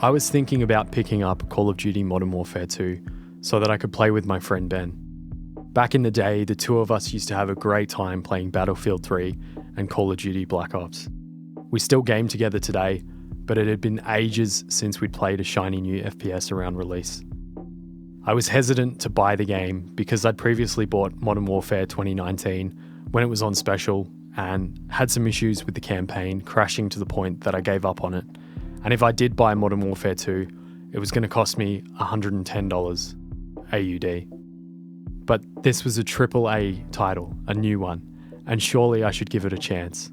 I was thinking about picking up Call of Duty Modern Warfare 2 so that I could play with my friend Ben. Back in the day, the two of us used to have a great time playing Battlefield 3 and Call of Duty Black Ops. We still game together today, but it had been ages since we'd played a shiny new FPS around release. I was hesitant to buy the game because I'd previously bought Modern Warfare 2019 when it was on special and had some issues with the campaign, crashing to the point that I gave up on it. And if I did buy Modern Warfare 2, it was going to cost me $110 AUD. But this was a AAA title, a new one, and surely I should give it a chance.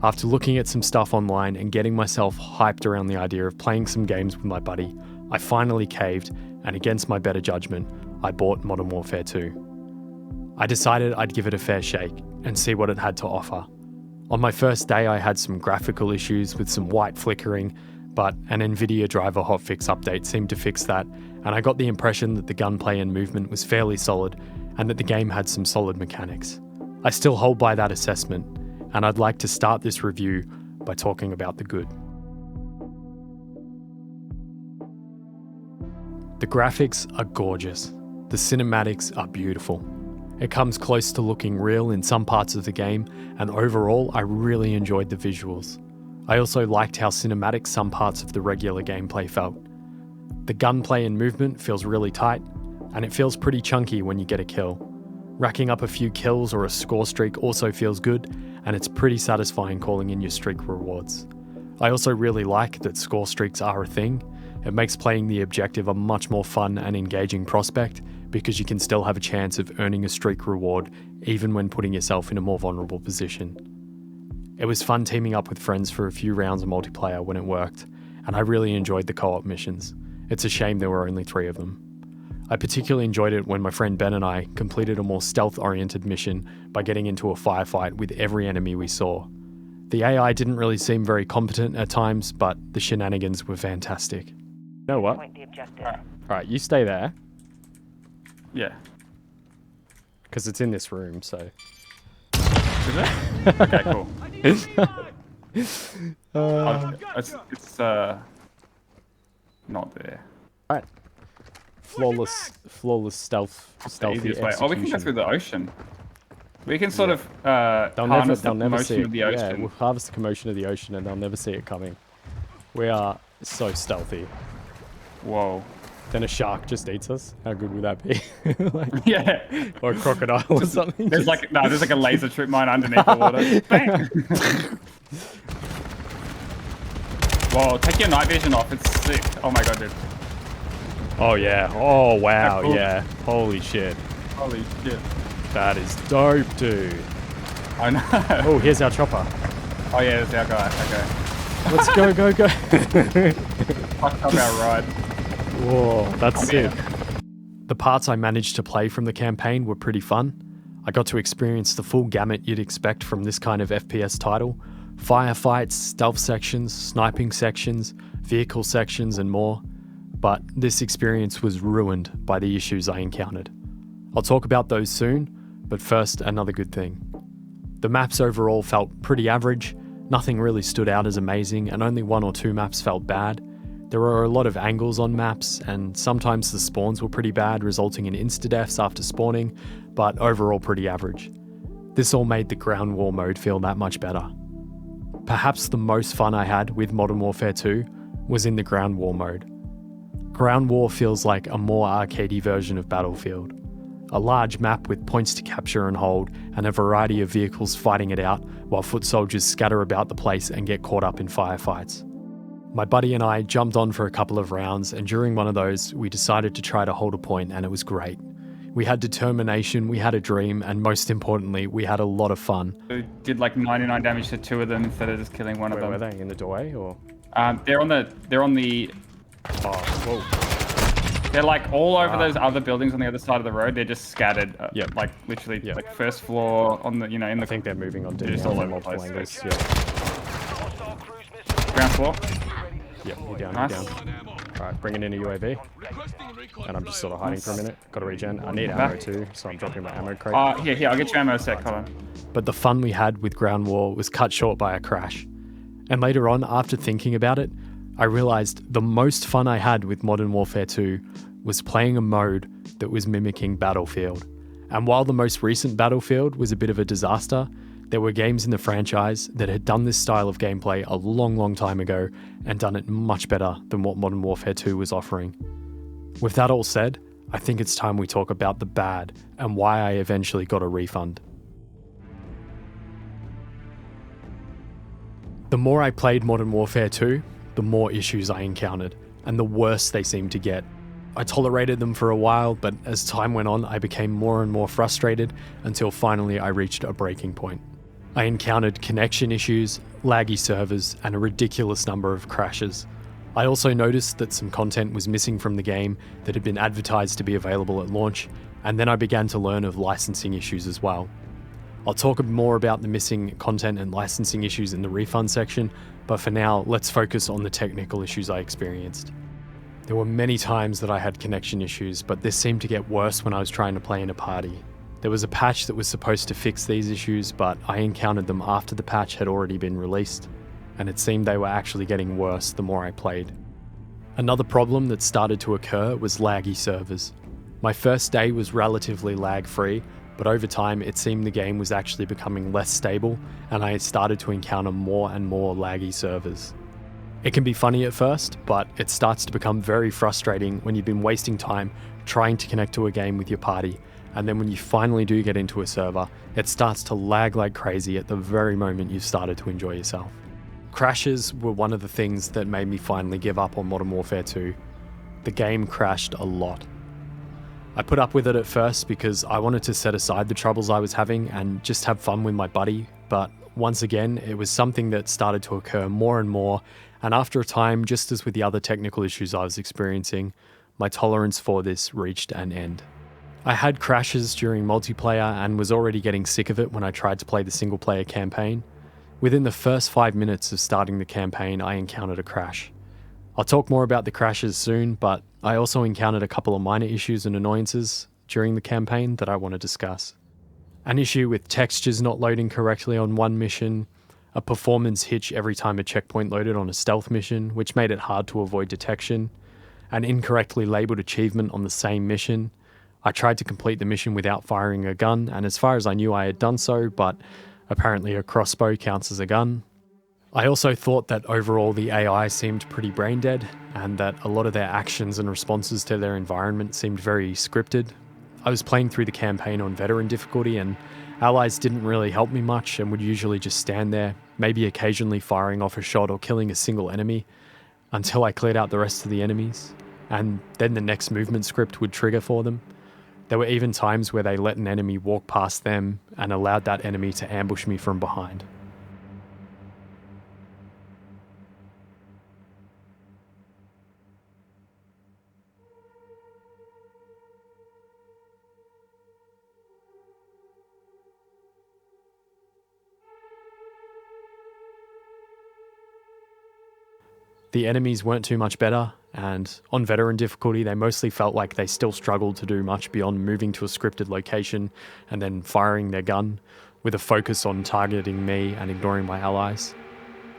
After looking at some stuff online and getting myself hyped around the idea of playing some games with my buddy, I finally caved, and against my better judgment, I bought Modern Warfare 2. I decided I'd give it a fair shake and see what it had to offer. On my first day, I had some graphical issues with some white flickering, but an NVIDIA driver hotfix update seemed to fix that, and I got the impression that the gunplay and movement was fairly solid and that the game had some solid mechanics. I still hold by that assessment, and I'd like to start this review by talking about the good. The graphics are gorgeous. The cinematics are beautiful. It comes close to looking real in some parts of the game, and overall, I really enjoyed the visuals. I also liked how cinematic some parts of the regular gameplay felt. The gunplay and movement feels really tight, and it feels pretty chunky when you get a kill. Racking up a few kills or a score streak also feels good, and it's pretty satisfying calling in your streak rewards. I also really like that score streaks are a thing. It makes playing the objective a much more fun and engaging prospect because you can still have a chance of earning a streak reward even when putting yourself in a more vulnerable position. It was fun teaming up with friends for a few rounds of multiplayer when it worked, and I really enjoyed the co-op missions. It's a shame there were only 3 of them. I particularly enjoyed it when my friend Ben and I completed a more stealth-oriented mission by getting into a firefight with every enemy we saw. The AI didn't really seem very competent at times, but the shenanigans were fantastic. You know what? Alright, you stay there. Yeah. Because it's in this room, so... Is it? Okay, cool. It's not there. Alright. Flawless stealthy way. Oh, we can go through the ocean. We can sort of they'll harness never the motion of the ocean. Yeah, we'll harvest the commotion of the ocean and they'll never see it coming. We are so stealthy. Whoa. Then a shark just eats us. How good would that be? Yeah. Or a crocodile or something. There's like a laser trip mine underneath the water. Bang. Whoa, take your night vision off. It's sick. Oh my god, dude. Oh yeah. Oh wow. Cool. Yeah. Holy shit. Holy shit. That is dope, dude. I know. Oh, here's our chopper. Oh yeah, there's our guy. Okay. Let's go. Fucked up our ride. Whoa, that's sick. The parts I managed to play from the campaign were pretty fun. I got to experience the full gamut you'd expect from this kind of FPS title. Firefights, stealth sections, sniping sections, vehicle sections and more. But this experience was ruined by the issues I encountered. I'll talk about those soon, but first, another good thing. The maps overall felt pretty average, nothing really stood out as amazing, and only 1 or 2 maps felt bad. There were a lot of angles on maps, and sometimes the spawns were pretty bad, resulting in insta-deaths after spawning, but overall pretty average. This all made the ground war mode feel that much better. Perhaps the most fun I had with Modern Warfare 2 was in the ground war mode. Ground war feels like a more arcadey version of Battlefield. A large map with points to capture and hold, and a variety of vehicles fighting it out while foot soldiers scatter about the place and get caught up in firefights. My buddy and I jumped on for a couple of rounds, and during one of those, we decided to try to hold a point, and it was great. We had determination, we had a dream, and most importantly, we had a lot of fun. We did like 99 damage to 2 of them instead of just killing one of them. Where were they? In the doorway, or? They're on the. Oh, whoa. They're like all over those other buildings on the other side of the road. They're just scattered. Yep. Like literally, like first floor on the, in the. I think they're moving on to just all over the place. angles. Yeah. Ground floor. Yep, you're down, Nice. you're down. Alright, bringing in a UAV. And I'm just sort of hiding for a minute. Got to regen. I need ammo too, so I'm dropping my ammo crate. Here, I'll get you ammo sec, hold on. But the fun we had with ground war was cut short by a crash. And later on, after thinking about it, I realised the most fun I had with Modern Warfare 2 was playing a mode that was mimicking Battlefield. And while the most recent Battlefield was a bit of a disaster, there were games in the franchise that had done this style of gameplay a long time ago and done it much better than what Modern Warfare 2 was offering. With that all said, I think it's time we talk about the bad and why I eventually got a refund. The more I played Modern Warfare 2, the more issues I encountered, and the worse they seemed to get. I tolerated them for a while, but as time went on, I became more and more frustrated until finally I reached a breaking point. I encountered connection issues, laggy servers, and a ridiculous number of crashes. I also noticed that some content was missing from the game that had been advertised to be available at launch, and then I began to learn of licensing issues as well. I'll talk more about the missing content and licensing issues in the refund section, but for now, let's focus on the technical issues I experienced. There were many times that I had connection issues, but this seemed to get worse when I was trying to play in a party. There was a patch that was supposed to fix these issues, but I encountered them after the patch had already been released, and it seemed they were actually getting worse the more I played. Another problem that started to occur was laggy servers. My first day was relatively lag-free, but over time it seemed the game was actually becoming less stable, and I started to encounter more and more laggy servers. It can be funny at first, but it starts to become very frustrating when you've been wasting time trying to connect to a game with your party, and then when you finally do get into a server, it starts to lag like crazy at the very moment you've started to enjoy yourself. Crashes were one of the things that made me finally give up on Modern Warfare 2. The game crashed a lot. I put up with it at first because I wanted to set aside the troubles I was having and just have fun with my buddy, but once again, it was something that started to occur more and more, and after a time, just as with the other technical issues I was experiencing, my tolerance for this reached an end. I had crashes during multiplayer and was already getting sick of it when I tried to play the single player campaign. Within the first 5 minutes of starting the campaign, I encountered a crash. I'll talk more about the crashes soon, but I also encountered a couple of minor issues and annoyances during the campaign that I want to discuss. An issue with textures not loading correctly on one mission, a performance hitch every time a checkpoint loaded on a stealth mission, which made it hard to avoid detection, an incorrectly labelled achievement on the same mission. I tried to complete the mission without firing a gun, and as far as I knew I had done so, but apparently a crossbow counts as a gun. I also thought that overall the AI seemed pretty brain dead, and that a lot of their actions and responses to their environment seemed very scripted. I was playing through the campaign on veteran difficulty, and allies didn't really help me much and would usually just stand there, maybe occasionally firing off a shot or killing a single enemy, until I cleared out the rest of the enemies, and then the next movement script would trigger for them. There were even times where they let an enemy walk past them and allowed that enemy to ambush me from behind. The enemies weren't too much better, and on veteran difficulty they mostly felt like they still struggled to do much beyond moving to a scripted location and then firing their gun, with a focus on targeting me and ignoring my allies.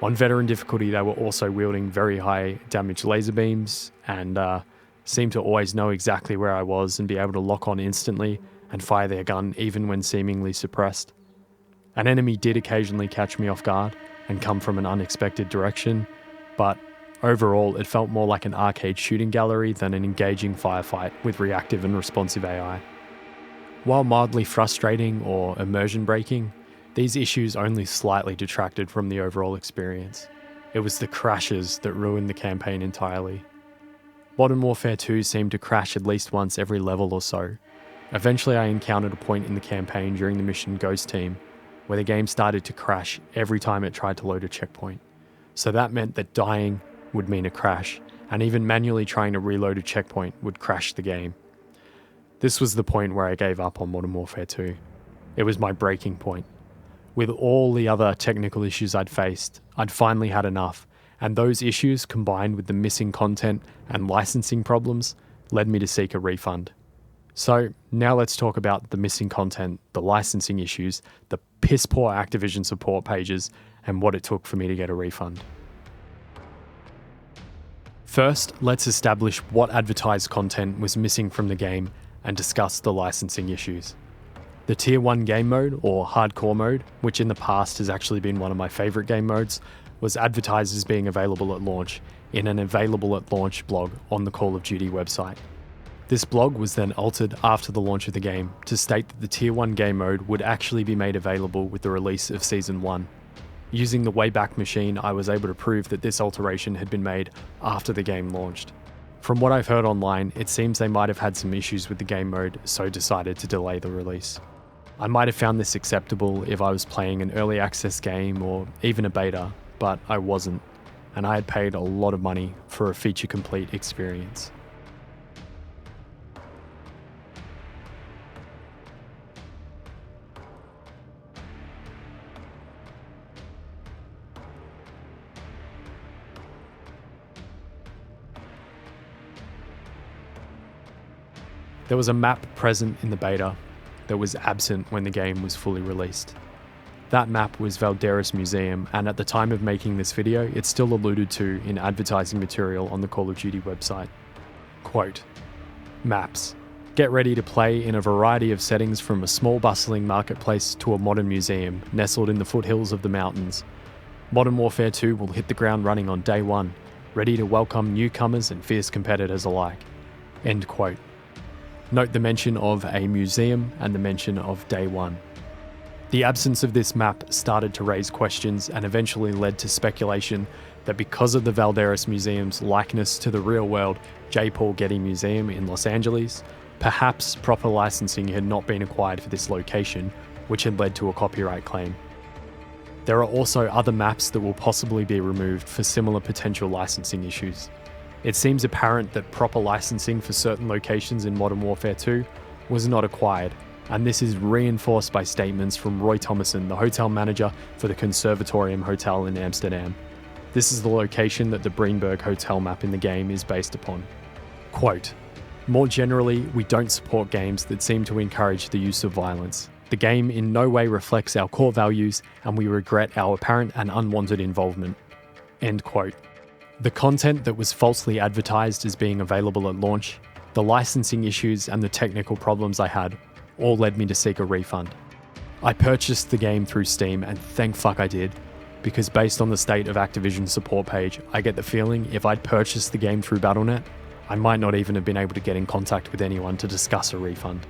On veteran difficulty they were also wielding very high damage laser beams and seemed to always know exactly where I was and be able to lock on instantly and fire their gun even when seemingly suppressed. An enemy did occasionally catch me off guard and come from an unexpected direction, but overall, it felt more like an arcade shooting gallery than an engaging firefight with reactive and responsive AI. While mildly frustrating or immersion breaking, these issues only slightly detracted from the overall experience. It was the crashes that ruined the campaign entirely. Modern Warfare 2 seemed to crash at least once every level or so. Eventually I encountered a point in the campaign during the mission Ghost Team where the game started to crash every time it tried to load a checkpoint. So that meant that dying would mean a crash, and even manually trying to reload a checkpoint would crash the game. This was the point where I gave up on Modern Warfare 2. It was my breaking point. With all the other technical issues I'd faced, I'd finally had enough, and those issues combined with the missing content and licensing problems led me to seek a refund. So now let's talk about the missing content, the licensing issues, the piss poor Activision support pages, and what it took for me to get a refund. First, let's establish what advertised content was missing from the game and discuss the licensing issues. The Tier 1 game mode, or Hardcore mode, which in the past has actually been one of my favourite game modes, was advertised as being available at launch in an Available at Launch blog on the Call of Duty website. This blog was then altered after the launch of the game to state that the Tier 1 game mode would actually be made available with the release of Season 1. Using the Wayback Machine, I was able to prove that this alteration had been made after the game launched. From what I've heard online, it seems they might have had some issues with the game mode, so decided to delay the release. I might have found this acceptable if I was playing an early access game or even a beta, but I wasn't, and I had paid a lot of money for a feature-complete experience. There was a map present in the beta that was absent when the game was fully released. That map was Valderas Museum, and at the time of making this video, it's still alluded to in advertising material on the Call of Duty website. Quote, "Maps. Get ready to play in a variety of settings from a small bustling marketplace to a modern museum nestled in the foothills of the mountains. Modern Warfare 2 will hit the ground running on day one, ready to welcome newcomers and fierce competitors alike." End quote. Note the mention of a museum and the mention of day one. The absence of this map started to raise questions and eventually led to speculation that because of the Valderas Museum's likeness to the real-world J. Paul Getty Museum in Los Angeles, perhaps proper licensing had not been acquired for this location, which had led to a copyright claim. There are also other maps that will possibly be removed for similar potential licensing issues. It seems apparent that proper licensing for certain locations in Modern Warfare 2 was not acquired, and this is reinforced by statements from Roy Thomason, the hotel manager for the Conservatorium Hotel in Amsterdam. This is the location that the Breenberg Hotel map in the game is based upon. Quote, "More generally, we don't support games that seem to encourage the use of violence. The game in no way reflects our core values, and we regret our apparent and unwanted involvement." End quote. The content that was falsely advertised as being available at launch, the licensing issues and the technical problems I had all led me to seek a refund. I purchased the game through Steam, and thank fuck I did, because based on the State of Activision support page, I get the feeling if I'd purchased the game through Battle.net, I might not even have been able to get in contact with anyone to discuss a refund.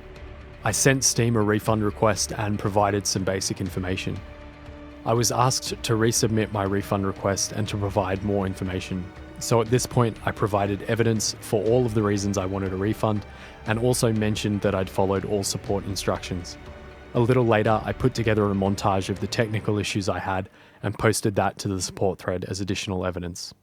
I sent Steam a refund request and provided some basic information. I was asked to resubmit my refund request and to provide more information. So at this point, I provided evidence for all of the reasons I wanted a refund and also mentioned that I'd followed all support instructions. A little later, I put together a montage of the technical issues I had and posted that to the support thread as additional evidence.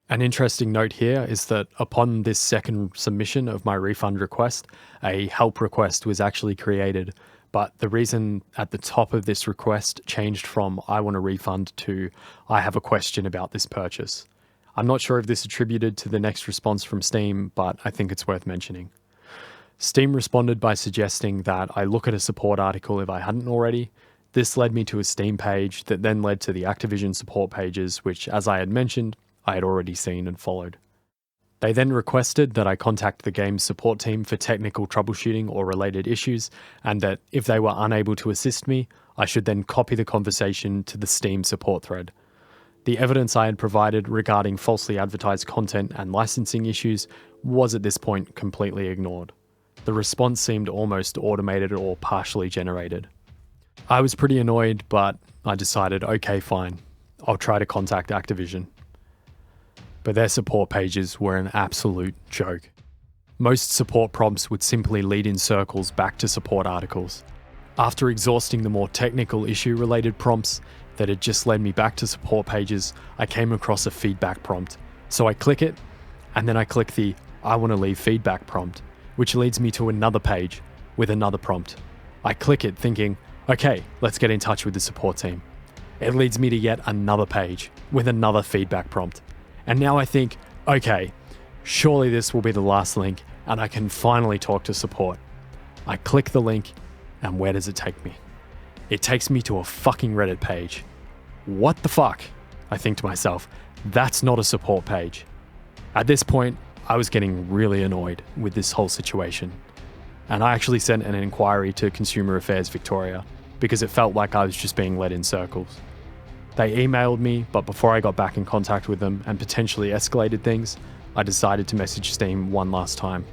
An interesting note here is that upon this second submission of my refund request, a help request was actually created. But the reason at the top of this request changed from "I want a refund" to "I have a question about this purchase." I'm not sure if this attributed to the next response from Steam, but I think it's worth mentioning. Steam responded by suggesting that I look at a support article if I hadn't already. This led me to a Steam page that then led to the Activision support pages, which, as I had mentioned, I had already seen and followed. They then requested that I contact the game's support team for technical troubleshooting or related issues, and that if they were unable to assist me, I should then copy the conversation to the Steam support thread. The evidence I had provided regarding falsely advertised content and licensing issues was at this point completely ignored. The response seemed almost automated or partially generated. I was pretty annoyed, but I decided, okay, fine, I'll try to contact Activision. But their support pages were an absolute joke. Most support prompts would simply lead in circles back to support articles. After exhausting the more technical issue-related prompts that had just led me back to support pages, I came across a feedback prompt. So I click it, and then I click the "I want to leave feedback" prompt, which leads me to another page with another prompt. I click it thinking, okay, let's get in touch with the support team. It leads me to yet another page with another feedback prompt. And now I think, okay, surely this will be the last link and I can finally talk to support. I click the link, and where does it take me? It takes me to a fucking Reddit page. What the fuck? I think to myself, that's not a support page. At this point, I was getting really annoyed with this whole situation, and I actually sent an inquiry to Consumer Affairs Victoria because it felt like I was just being led in circles. They emailed me, but before I got back in contact with them and potentially escalated things, I decided to message Steam one last time.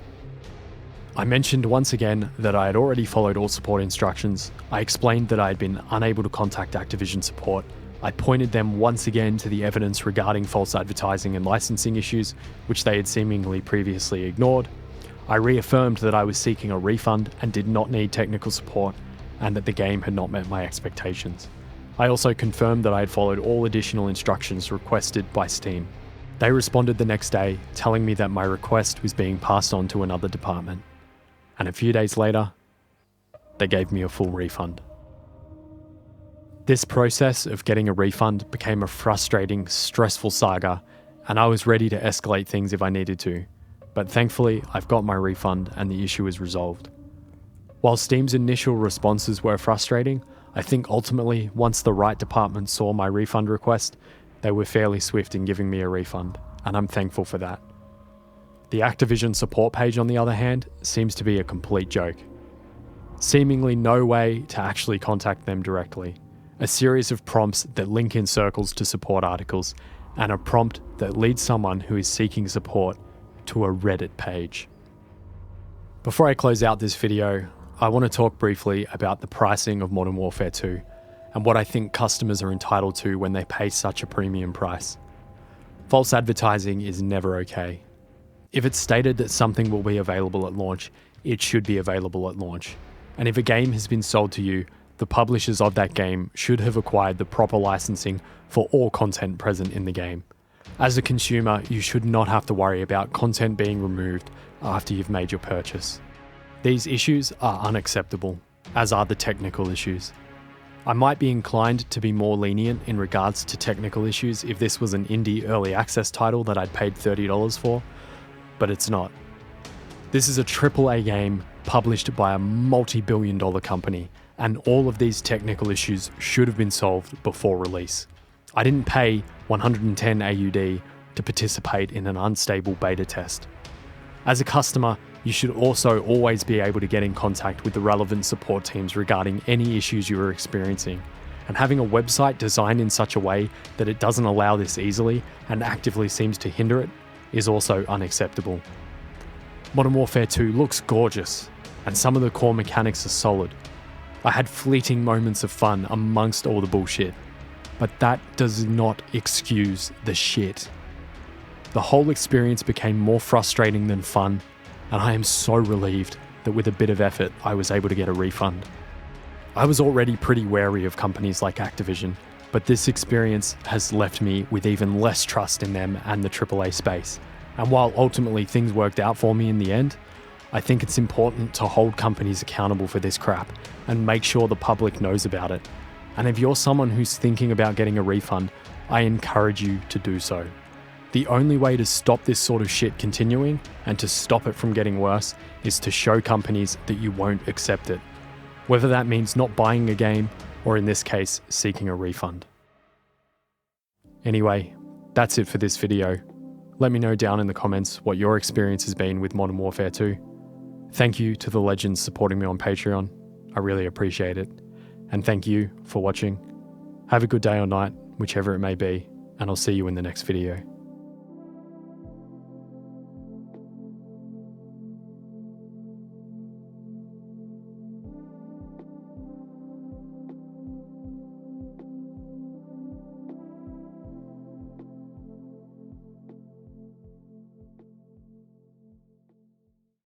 I mentioned once again that I had already followed all support instructions. I explained that I had been unable to contact Activision support. I pointed them once again to the evidence regarding false advertising and licensing issues, which they had seemingly previously ignored. I reaffirmed that I was seeking a refund and did not need technical support, and that the game had not met my expectations. I also confirmed that I had followed all additional instructions requested by Steam. They responded the next day, telling me that my request was being passed on to another department. And a few days later, they gave me a full refund. This process of getting a refund became a frustrating, stressful saga, and I was ready to escalate things if I needed to. But thankfully, I've got my refund and the issue is resolved. While Steam's initial responses were frustrating, I think ultimately, once the right department saw my refund request, they were fairly swift in giving me a refund, and I'm thankful for that. The Activision support page, on the other hand, seems to be a complete joke. Seemingly no way to actually contact them directly. A series of prompts that link in circles to support articles, and a prompt that leads someone who is seeking support to a Reddit page. Before I close out this video, I want to talk briefly about the pricing of Modern Warfare 2 and what I think customers are entitled to when they pay such a premium price. False advertising is never okay. If it's stated that something will be available at launch, it should be available at launch. And if a game has been sold to you, the publishers of that game should have acquired the proper licensing for all content present in the game. As a consumer, you should not have to worry about content being removed after you've made your purchase. These issues are unacceptable, as are the technical issues. I might be inclined to be more lenient in regards to technical issues if this was an indie early access title that I'd paid $30 for, but it's not. This is a AAA game published by a multi-billion-dollar company, and all of these technical issues should have been solved before release. I didn't pay 110 AUD to participate in an unstable beta test. As a customer, you should also always be able to get in contact with the relevant support teams regarding any issues you are experiencing, and having a website designed in such a way that it doesn't allow this easily and actively seems to hinder it is also unacceptable. Modern Warfare 2 looks gorgeous, and some of the core mechanics are solid. I had fleeting moments of fun amongst all the bullshit, but that does not excuse the shit. The whole experience became more frustrating than fun, and I am so relieved that with a bit of effort, I was able to get a refund. I was already pretty wary of companies like Activision, but this experience has left me with even less trust in them and the AAA space. And while ultimately things worked out for me in the end, I think it's important to hold companies accountable for this crap and make sure the public knows about it. And if you're someone who's thinking about getting a refund, I encourage you to do so. The only way to stop this sort of shit continuing and to stop it from getting worse is to show companies that you won't accept it. Whether that means not buying a game or in this case, seeking a refund. Anyway, that's it for this video. Let me know down in the comments what your experience has been with Modern Warfare 2. Thank you to the legends supporting me on Patreon. I really appreciate it. And thank you for watching. Have a good day or night, whichever it may be, and I'll see you in the next video.